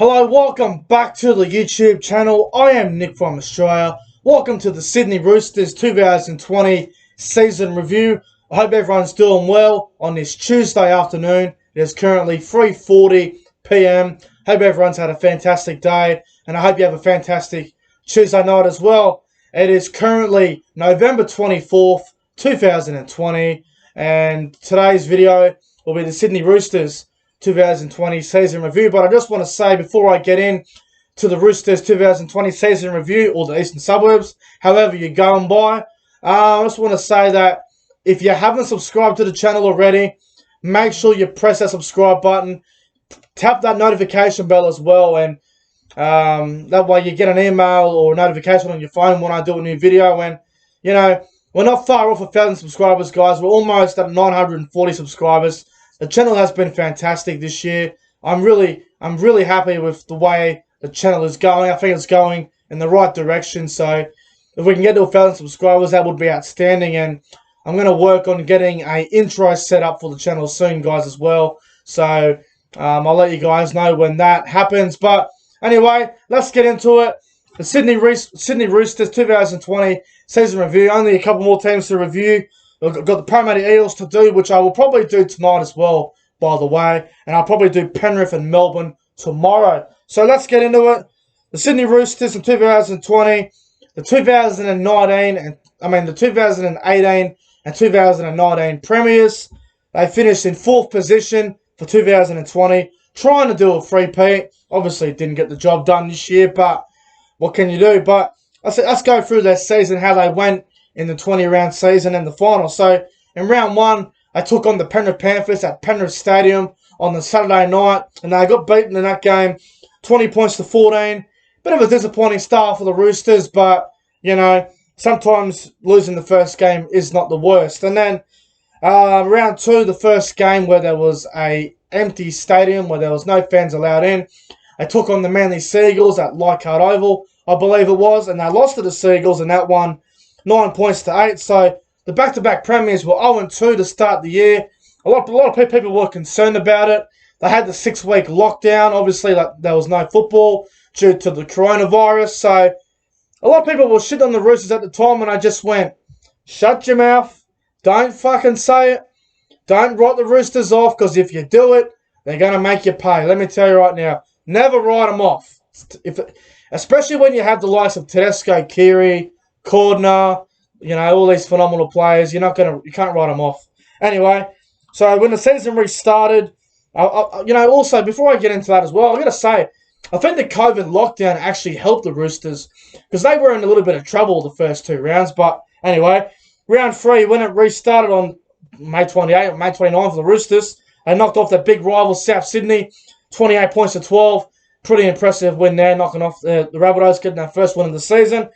Hello, welcome back to the YouTube channel. I am Nick from Australia. Welcome to the Sydney Roosters 2020 season review. I hope everyone's doing well on this Tuesday afternoon. It is currently 3:40 p.m. Hope everyone's had a fantastic day, and I hope you have a fantastic Tuesday night as well. It is currently November 24th, 2020, and today's video will be the Sydney Roosters 2020 season review. But I just want to say before I get in to the Roosters 2020 season review, or the Eastern Suburbs, however you're going by, I just want to say that if you haven't subscribed to the channel already, make sure you press that subscribe button, tap that notification bell as well, and that way you get an email or a notification on your phone when I do a new video. And you know, we're not far off 1,000 subscribers, guys. We're almost at 940 subscribers. The channel has been fantastic this year. I'm really happy with the way the channel is going. I think it's going in the right direction. So if we can get to 1,000 subscribers, that would be outstanding. And I'm going to work on getting an intro set up for the channel soon, guys, as well. So I'll let you guys know when that happens. But anyway, let's get into it. The Sydney Roosters 2020 season review. Only a couple more teams to review. I've got the Parramatta Eels to do, which I will probably do tonight as well, by the way. And I'll probably do Penrith and Melbourne tomorrow. So let's get into it. The Sydney Roosters in 2020, the 2018 and 2019 premiers. They finished in 4th position for 2020, trying to do a three-peat. Obviously, didn't get the job done this year, but what can you do? But let's go through their season, how they went in the 20-round season and the final. So in round 1, I took on the Penrith Panthers at Penrith Stadium on the Saturday night, and they got beaten in that game 20 points to 14. Bit of a disappointing start for the Roosters, but you know, sometimes losing the first game is not the worst. And then round 2, the first game where there was a empty stadium, where there was no fans allowed in, I took on the Manly Seagulls at Leichhardt Oval, I believe it was, and they lost to the Seagulls, and that won 9 points to 8. So the back-to-back premiers were 0-2 to start the year. A lot of people were concerned about it. They had the 6-week lockdown. Obviously, there was no football due to the coronavirus. So a lot of people were shit on the Roosters at the time, and I just went, shut your mouth. Don't fucking say it. Don't write the Roosters off, because if you do it, they're going to make you pay. Let me tell you right now, never write them off. Especially when you have the likes of Tedesco, Keary, Cordner, you know, all these phenomenal players. You can't write them off. Anyway, so when the season restarted, also before I get into that as well, I got to say, I think the COVID lockdown actually helped the Roosters, because they were in a little bit of trouble the first 2 rounds. But anyway, round 3, when it restarted on May 28 or May 29 for the Roosters, they knocked off their big rival South Sydney, 28 points to 12. Pretty impressive win there, knocking off the Rabbitohs, getting their first win of the season.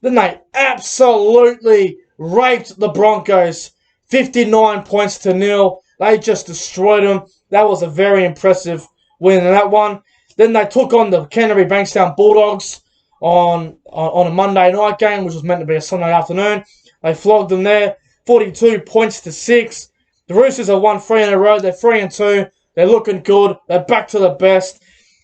Then they absolutely raped the Broncos, 59 points to 0. They just destroyed them. That was a very impressive win in that one. Then they took on the Canterbury Bankstown Bulldogs on a Monday night game, which was meant to be a Sunday afternoon. They flogged them there, 42 points to 6. The Roosters have won 3 in a row. They're 3-2. They're looking good. They're back to the best.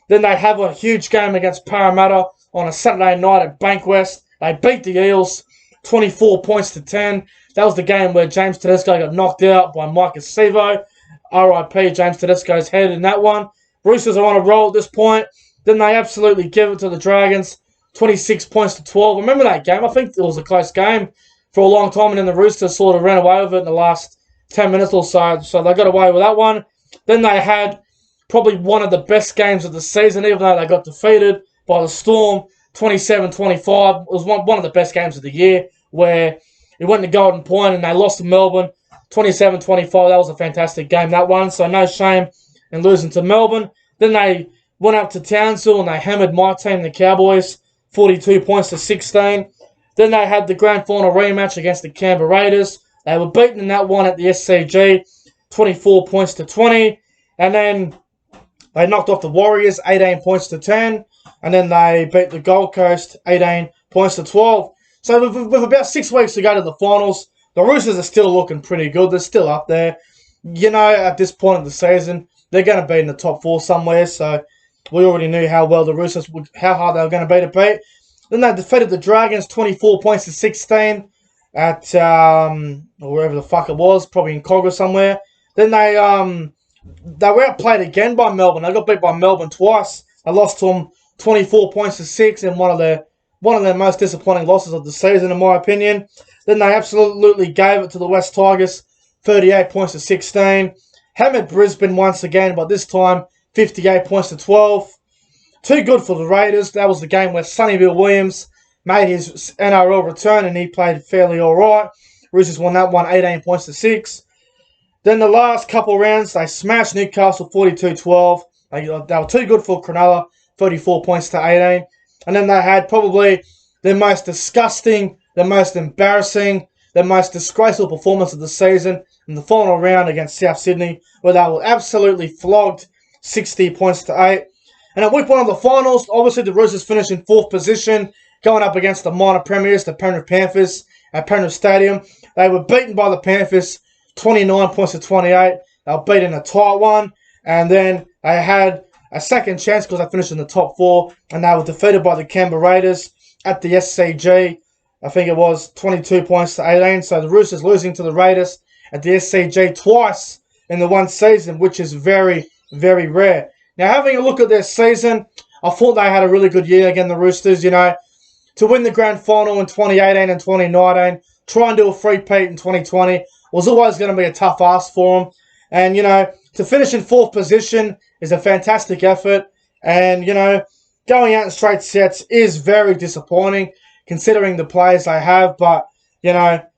Then they have a huge game against Parramatta on a Saturday night at Bankwest. They beat the Eels 24 points to 10. That was the game where James Tedesco got knocked out by Marcus Sevo. R.I.P. James Tedesco's head in that one. Roosters are on a roll at this point. Then they absolutely give it to the Dragons, 26 points to 12. Remember that game? I think it was a close game for a long time, and then the Roosters sort of ran away with it in the last 10 minutes or so. So they got away with that one. Then they had probably one of the best games of the season, even though they got defeated by the Storm, 27-25. It was one of the best games of the year, where it went to Golden Point and they lost to Melbourne, 27-25. That was a fantastic game, that one. So no shame in losing to Melbourne. Then they went up to Townsville and they hammered my team, the Cowboys, 42 points to 16. Then they had the grand final rematch against the Canberra Raiders. They were beaten in that one at the SCG, 24 points to 20. And then they knocked off the Warriors, 18 points to 10. And then they beat the Gold Coast, 18 points to 12. So with about 6 weeks to go to the finals, the Roosters are still looking pretty good. They're still up there. You know, at this point of the season, they're going to be in the top 4 somewhere. So we already knew how well the Roosters how hard they were going to be to beat. Then they defeated the Dragons 24 points to 16 at or wherever the fuck it was, probably in Cogger somewhere. Then they were outplayed again by Melbourne. They got beat by Melbourne twice. They lost to them 24 points to 6 in one of their most disappointing losses of the season, in my opinion. Then they absolutely gave it to the West Tigers, 38 points to 16. Hammered Brisbane once again, but this time 58 points to 12. Too good for the Raiders. That was the game where Sonny Williams made his NRL return and he played fairly alright. Roosters won that one 18 points to 6. Then the last couple rounds, they smashed Newcastle 42-12. They were too good for Cronulla, 34 points to 18. And then they had probably the most disgusting, the most embarrassing, the most disgraceful performance of the season in the final round against South Sydney, where they were absolutely flogged 60 points to 8. And at week 1 of the finals, obviously the Roosters finished in 4th position, going up against the minor premiers, the Penrith Panthers, at Penrith Stadium. They were beaten by the Panthers 29 points to 28. They were beaten a tight one. And then they had a second chance because they finished in the top 4. And they were defeated by the Canberra Raiders at the SCG. I think it was 22 points to 18. So the Roosters losing to the Raiders at the SCG twice in the one season, which is very, very rare. Now, having a look at their season, I thought they had a really good year again, the Roosters, to win the grand final in 2018 and 2019, try and do a three-peat in 2020 was always going to be a tough ask for them. And, to finish in 4th position is a fantastic effort. And, going out in straight sets is very disappointing considering the players they have. But,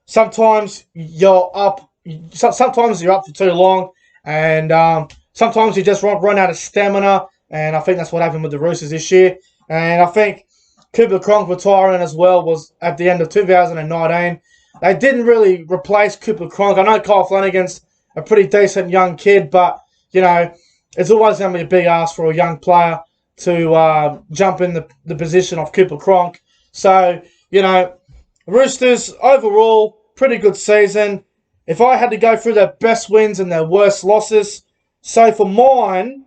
sometimes you're up for too long. And sometimes you just run out of stamina. And I think that's what happened with the Roosters this year. And I think Cooper Cronk retiring as well was at the end of 2019. They didn't really replace Cooper Cronk. I know Kyle Flanagan's a pretty decent young kid, but, it's always going to be a big ask for a young player to jump in the position of Cooper Cronk. So, Roosters, overall, pretty good season. If I had to go through their best wins and their worst losses, so for mine,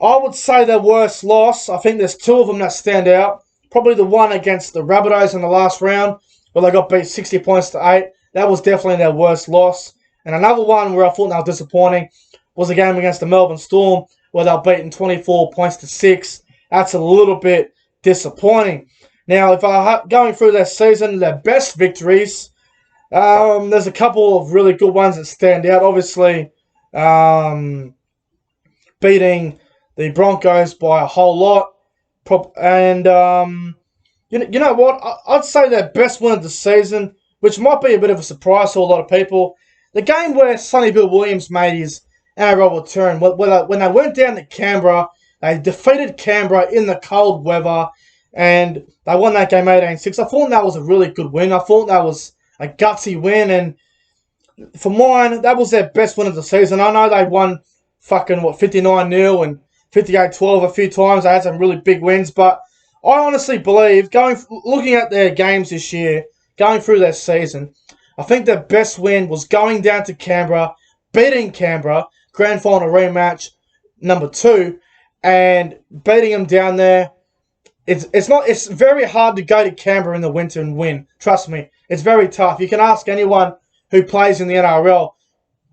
I would say their worst loss, I think there's 2 of them that stand out. Probably the one against the Rabbitohs in the last round, where they got beat 60 points to 8. That was definitely their worst loss. And another one where I thought they were disappointing was the game against the Melbourne Storm, where they were beaten 24 points to 6. That's a little bit disappointing. Now, if I'm going through their season, their best victories, there's a couple of really good ones that stand out. Obviously, beating the Broncos by a whole lot. And, you know what? I'd say their best win of the season, which might be a bit of a surprise to a lot of people. The game where Sonny Williams made his NRL return, when they went down to Canberra, they defeated Canberra in the cold weather, and they won that game 18-6. I thought that was a really good win. I thought that was a gutsy win, and for mine, that was their best win of the season. I know they won 59-0 and 58-12 a few times. They had some really big wins, but I honestly believe, looking at their games this year, going through their season, I think their best win was going down to Canberra, beating Canberra, grand final rematch number 2, and beating them down there. It's very hard to go to Canberra in the winter and win. Trust me, it's very tough. You can ask anyone who plays in the NRL.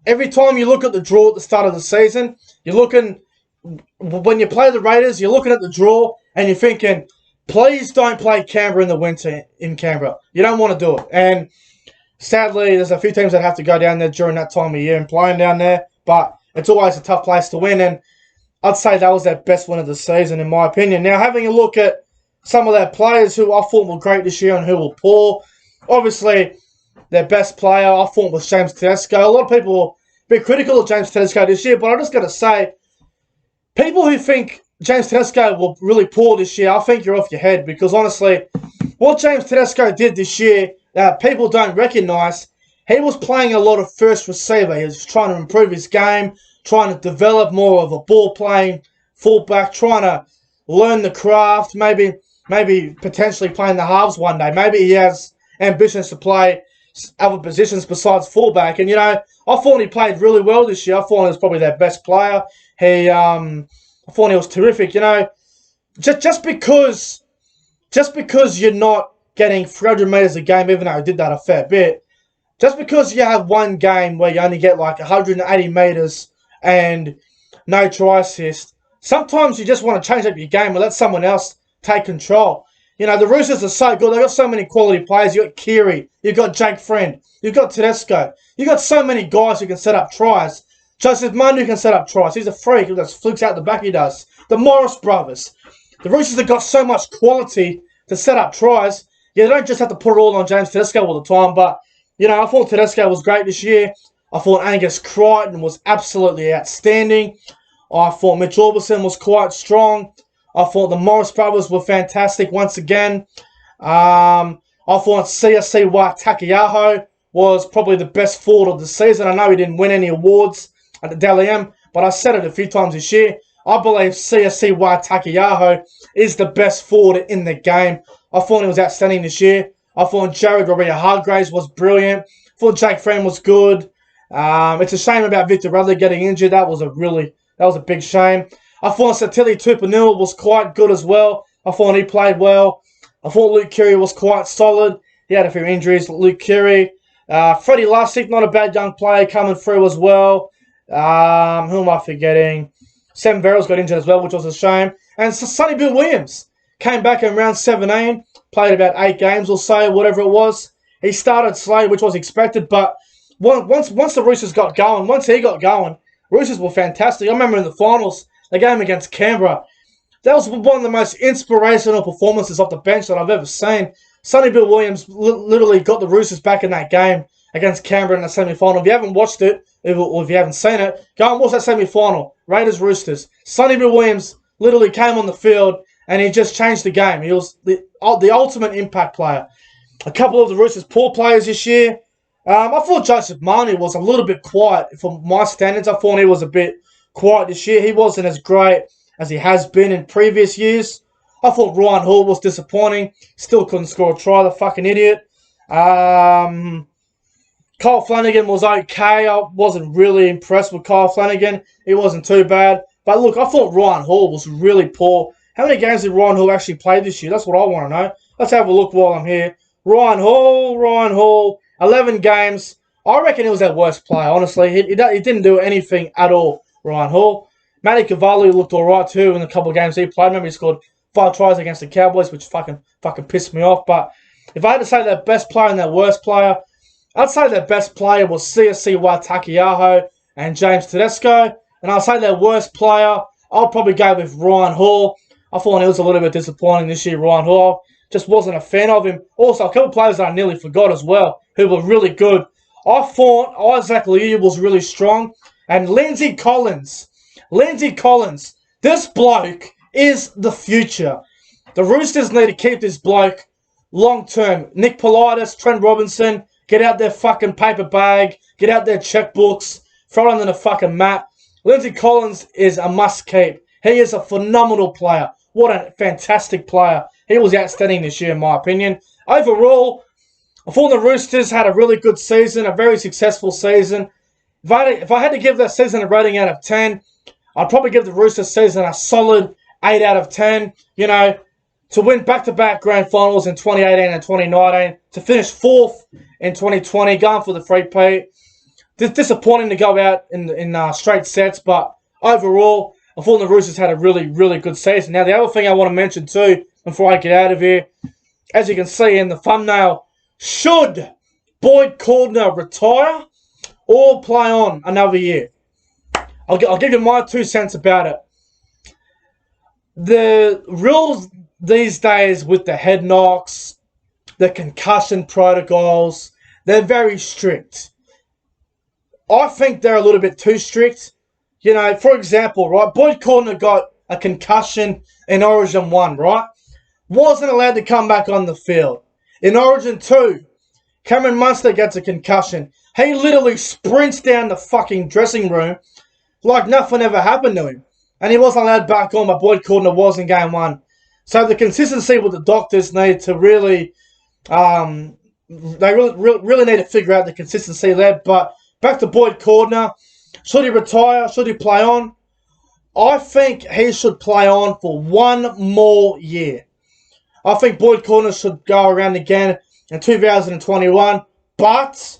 Every time you look at the draw at the start of the season, when you play the Raiders, you're looking at the draw and you're thinking, please don't play Canberra in the winter in Canberra. You don't want to do it. And sadly, there's a few teams that have to go down there during that time of year and playing down there. But it's always a tough place to win. And I'd say that was their best win of the season, in my opinion. Now, having a look at some of their players who I thought were great this year and who were poor. Obviously, their best player I thought was James Tedesco. A lot of people will be critical of James Tedesco this year, but I'm just going to say, people who think James Tedesco were really poor this year, I think you're off your head, because honestly, what James Tedesco did this year that people don't recognise, he was playing a lot of first receiver. He was trying to improve his game, trying to develop more of a ball-playing fullback, trying to learn the craft, maybe potentially playing the halves one day. Maybe he has ambitions to play other positions besides fullback. And, I thought he played really well this year. I thought he was probably their best player. I thought he was terrific. You know, just because you're not getting 300 metres a game, even though I did that a fair bit, just because you have one game where you only get like 180 metres and no try assist, sometimes you just want to change up your game and let someone else take control. You know, the Roosters are so good. They've got so many quality players. You've got Keary. You've got Jake Friend. You've got Tedesco. You've got so many guys who can set up tries. Joseph Mundu can set up tries. He's a freak. He does flicks out the back, he does. The Morris brothers. The Roosters have got so much quality to set up tries. Yeah, they don't just have to put it all on James Tedesco all the time. But, you know, I thought Tedesco was great this year. I thought Angus Crichton was absolutely outstanding. I thought Mitch Orbison was quite strong. I thought the Morris brothers were fantastic once again. I thought CSC Takiyaho was probably the best forward of the season. I know he didn't win any awards at the Dally M, but I said it a few times this year. I believe CSC Takiyaho is the best forward in the game. I thought he was outstanding this year. I thought Jared Roberta-Hargraves was brilliant. I thought Jake Friend was good. It's a shame about Victor Radley getting injured. That was a big shame. I thought Satili Tupanua was quite good as well. I thought he played well. I thought Luke Keary was quite solid. He had a few injuries. Luke Keary. Freddie Lussick, not a bad young player coming through as well. Who am I forgetting? Sam Verrills got injured as well, which was a shame. And Sonny Bill Williams came back in round 17, played about 8 games or so, whatever it was. He started slow, which was expected, but once the Roosters got going, once he got going, Roosters were fantastic. I remember in the finals, the game against Canberra, that was one of the most inspirational performances off the bench that I've ever seen. Sonny Bill Williams literally got the Roosters back in that game against Canberra in the semi-final. If you haven't watched it, or if you haven't seen it, go and watch that semi-final. Raiders-Roosters. Sonny Bill Williams literally came on the field and he just changed the game. He was the ultimate impact player. A couple of the Roosters' poor players this year. I thought Joseph Marnie was a little bit quiet for my standards. I thought he was a bit quiet this year. He wasn't as great as he has been in previous years. I thought Ryan Hall was disappointing. Still couldn't score a try, the fucking idiot. Kyle Flanagan was okay. I wasn't really impressed with Kyle Flanagan. He wasn't too bad. But look, I thought Ryan Hall was really poor. How many games did Ryan Hall actually play this year? That's what I want to know. Let's have a look while I'm here. Ryan Hall, 11 games. I reckon he was their worst player, honestly. He didn't do anything at all, Ryan Hall. Matty Cavalli looked alright too in a couple of games he played. Remember, he scored 5 tries against the Cowboys, which fucking pissed me off. But if I had to say their best player and their worst player, I'd say their best player was CSC Takiyaho and James Tedesco. And I'd say their worst player, I'll probably go with Ryan Hall. I thought he was a little bit disappointing this year, Ryan Hall. Just wasn't a fan of him. Also, a couple of players that I nearly forgot as well, who were really good. I thought Isaac Liu was really strong. And Lindsey Collins. This bloke is the future. The Roosters need to keep this bloke long term. Nick Politis, Trent Robinson, get out their fucking paper bag, get out their checkbooks, throw it under the fucking mat. Lindsey Collins is a must keep. He is a phenomenal player. What a fantastic player. He was outstanding this year, in my opinion. Overall, I thought the Roosters had a really good season, a very successful season. If I had to give that season a rating out of 10, I'd probably give the Roosters season a solid 8 out of 10. You know, to win back-to-back grand finals in 2018 and 2019, to finish 4th in 2020, going for the three-peat. Disappointing to go out in straight sets, but overall, I thought the Roosters had a really, really good season. Now, the other thing I want to mention too, before I get out of here, as you can see in the thumbnail, should Boyd Cordner retire or play on another year? I'll give you my 2 cents about it. The rules these days with the head knocks, the concussion protocols, they're very strict. I think they're a little bit too strict. You know, for example, right, Boyd Cordner got a concussion in Origin 1, right? Wasn't allowed to come back on the field. In Origin 2, Cameron Munster gets a concussion. He literally sprints down the fucking dressing room like nothing ever happened to him. And he wasn't allowed back on, but Boyd Cordner was in game 1. So the consistency with the doctors need to really, they really need to figure out the consistency there. But back to Boyd Cordner. Should he retire? Should he play on? I think he should play on for one more year. I think Boyd Cordner should go around again in 2021. But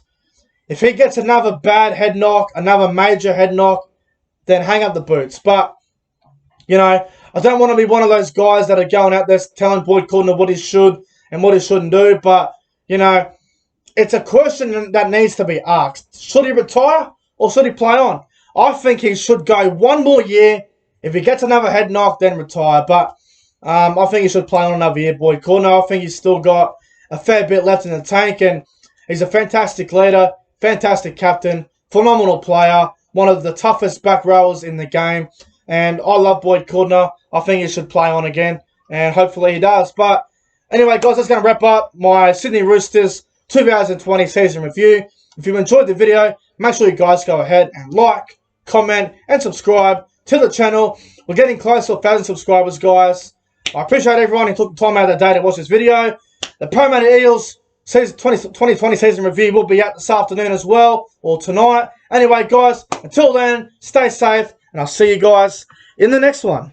if he gets another bad head knock, another major head knock, then hang up the boots. But, you know, I don't want to be one of those guys that are going out there telling Boyd Cordner what he should and what he shouldn't do. But, you know, it's a question that needs to be asked. Should he retire or should he play on? I think he should go one more year. If he gets another head knock, then retire. But I think he should play on another year, Boyd Cordner. I think he's still got a fair bit left in the tank, and he's a fantastic leader, fantastic captain, phenomenal player, one of the toughest back rowers in the game. And I love Boyd Cordner. I think he should play on again, and hopefully he does. But anyway, guys, that's going to wrap up my Sydney Roosters 2020 season review. If you enjoyed the video, make sure you guys go ahead and like, comment, and subscribe to the channel. We're getting close to 1,000 subscribers, guys. I appreciate everyone who took the time out of their day to watch this video. The Parramatta Eels 2020 season review will be out this afternoon as well, or tonight. Anyway, guys, until then, stay safe, and I'll see you guys in the next one.